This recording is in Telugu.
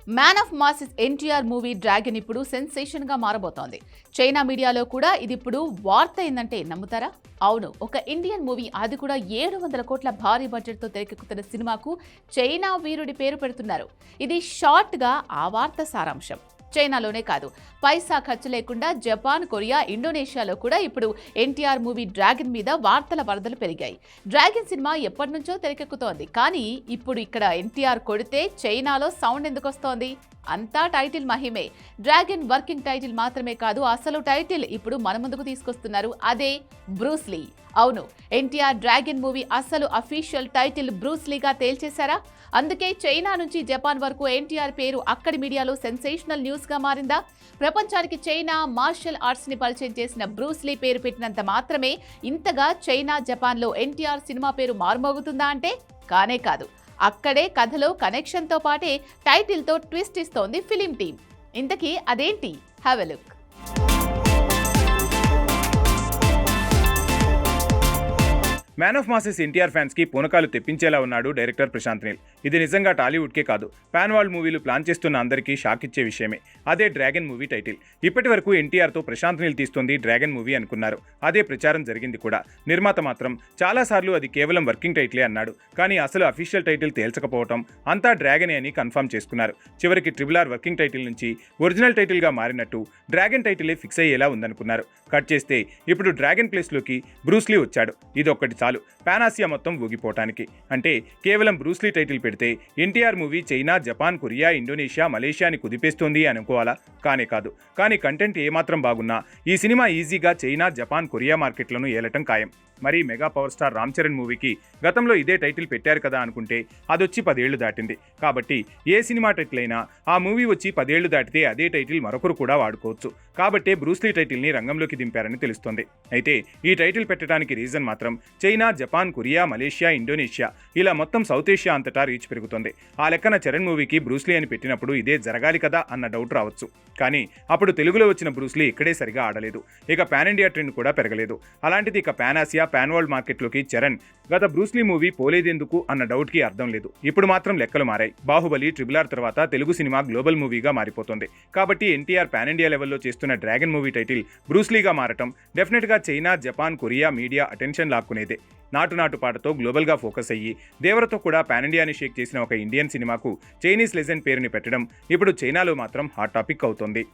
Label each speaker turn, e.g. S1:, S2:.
S1: Man of masses NTR movie dragon ఇప్పుడు సెన్సేషన్ గా మారబోతోంది. చైనా మీడియాలో కూడా ఇది ఇప్పుడు వార్త అయిందంటే నమ్ముతారా? అవును, ఒక ఇండియన్ మూవీ, అది కూడా 700 కోట్ల భారీ బడ్జెట్ తో తెరకెక్కుతున్న సినిమాకు చైనా వీరుడి పేరు పెడుతున్నారు. ఇది షార్ట్ గా ఆ వార్త సారాంశం. చైనాలోనే కాదు, పైసా ఖర్చు లేకుండా జపాన్, కొరియా, ఇండోనేషియాలో కూడా ఇప్పుడు ఎన్టీఆర్ మూవీ డ్రాగన్ మీద వార్తల వరదలు పెరిగాయి. డ్రాగన్ సినిమా ఎప్పటి నుంచో తెరకెక్కుతోంది, కానీ ఇప్పుడు ఇక్కడ ఎన్టీఆర్ కొడితే చైనాలో సౌండ్ ఎందుకు వస్తోంది? అంతా టైటిల్ మహిమే. డ్రాగన్ వర్కింగ్ టైటిల్ మాత్రమే కాదు, అసలు టైటిల్ ఇప్పుడు మన ముందుకు తీసుకొస్తున్నారు. అదే బ్రూస్ లీ. అవును, ఎన్టీఆర్ డ్రాగన్ మూవీ అసలు అఫీషియల్ టైటిల్ బ్రూస్ లీగా తేల్చేశారా? అందుకే చైనా నుంచి జపాన్ వరకు ఎన్టీఆర్ పేరు అక్కడి మీడియాలో సెన్సేషనల్ న్యూస్ గా మారిందా? ప్రపంచానికి చైనా మార్షల్ ఆర్ట్స్ ని పరిచయం చేసిన బ్రూస్ లీ పేరు పెట్టినంత మాత్రమే ఇంతగా చైనా, జపాన్ లో ఎన్టీఆర్ సినిమా పేరు మారుమోగుతుందా అంటే కానే కాదు. అక్కడే కథలో కనెక్షన్తో పాటే టైటిల్తో ట్విస్ట్ ఇస్తోంది ఫిలిం టీమ్. ఇంతకీ అదేంటి? Have a look.
S2: Man of masses NTR ఫ్యాన్స్కి పూనకాలు తెప్పించేలా ఉన్నాడు డైరెక్టర్ ప్రశాంత్ నీల్. ఇది నిజంగా టాలీవుడ్కే కాదు, పాన్ వరల్డ్ మూవీలు ప్లాన్ చేస్తున్న అందరికీ షాక్ ఇచ్చే విషయమే. అదే డ్రాగన్ మూవీ టైటిల్. ఇప్పటి వరకు ఎన్టీఆర్తో ప్రశాంత్ నీల్ తీస్తుంది డ్రాగన్ మూవీ అనుకున్నారు. అదే ప్రచారం జరిగింది కూడా. నిర్మాత మాత్రం చాలాసార్లు అది కేవలం వర్కింగ్ టైటిలే అన్నాడు. కానీ అసలు అఫీషియల్ టైటిల్ తేల్చకపోవటం, అంతా డ్రాగనే అని కన్ఫర్మ్ చేసుకున్నారు. చివరికి RRR వర్కింగ్ టైటిల్ నుంచి ఒరిజినల్ టైటిల్గా మారినట్టు డ్రాగన్ టైటిలే ఫిక్స్ అయ్యేలా ఉందనుకున్నారు. కట్ చేస్తే ఇప్పుడు డ్రాగన్ ప్లేస్లోకి బ్రూస్ లీ వచ్చాడు. ఇదొక్కటి చాలు పాన్ ఆసియా మొత్తం ఊగిపోవటానికి. అంటే కేవలం బ్రూస్ లీ టైటిల్ పెడితే NTR movie China, Japan, Korea, Indonesia, మలేషియాని కుదిపేస్తోంది అనుకోవాలా? కానే కాదు. కానీ కంటెంట్ ఏమాత్రం బాగున్నా ఈ సినిమా ఈజీగా చైనా, జపాన్, కొరియా మార్కెట్లను ఏలటం ఖాయం. మరి mega power star Ram Charan మూవీకి గతంలో ఇదే టైటిల్ పెట్టారు కదా అనుకుంటే అదొచ్చి 10 ఏళ్లు దాటింది. కాబట్టి ఏ సినిమా టైటిల్ అయినా ఆ మూవీ వచ్చి 10 ఏళ్లు దాటితే అదే టైటిల్ మరొకరు కూడా వాడుకోవచ్చు. కాబట్టే బ్రూస్ లీ టైటిల్ని రంగంలోకి దింపారని తెలుస్తోంది. అయితే ఈ టైటిల్ పెట్టడానికి రీజన్ మాత్రం China, Japan, Korea, Malaysia, Indonesia, ఇలా మొత్తం సౌత్ ఏషియా అంతటా రీచ్ పెరుగుతుంది. ఆ లెక్కన చరణ్ మూవీకి బ్రూస్ లీ అని పెట్టినప్పుడు ఇదే జరగాలి కదా అన్న డౌట్ రావచ్చు. కానీ అప్పుడు తెలుగులో వచ్చిన బ్రూస్ లీ ఇక్కడే సరిగా ఆడలేదు. ఇక పాన్ ఇండియా ట్రెండ్ కూడా పెరగలేదు. అలాంటిది ఇక పాన్ ఆసియా, పాన్ వరల్డ్ మార్కెట్లోకి చరణ్ గత బ్రూస్ లీ మూవీ పోలేదెందుకు అన్న డౌట్కి అర్థం లేదు. ఇప్పుడు మాత్రం లెక్కలు మారాయి. బాహుబలి, RRR తర్వాత తెలుగు సినిమా గ్లోబల్ మూవీగా మారిపోతుంది. కాబట్టి ఎన్టీఆర్ పాన్ ఇండియా లెవెల్లో చేస్తున్న డ్రాగన్ మూవీ టైటిల్ బ్రూస్ లీగా మారటం డెఫినెట్గా China, Japan, Korea media attention లాక్కునేదే. నాటు పాటతో గ్లోబల్గా ఫోకస్ అయ్యి దేవరతో కూడా పాన్ ఇండియాని షేక్ చేసిన ఒక ఇండియన్ సినిమాకు చైనీస్ లెజెండ్ పేరుని పెట్టడం ఇప్పుడు చైనాలో మాత్రం హాట్ టాపిక్ అవుతోంది.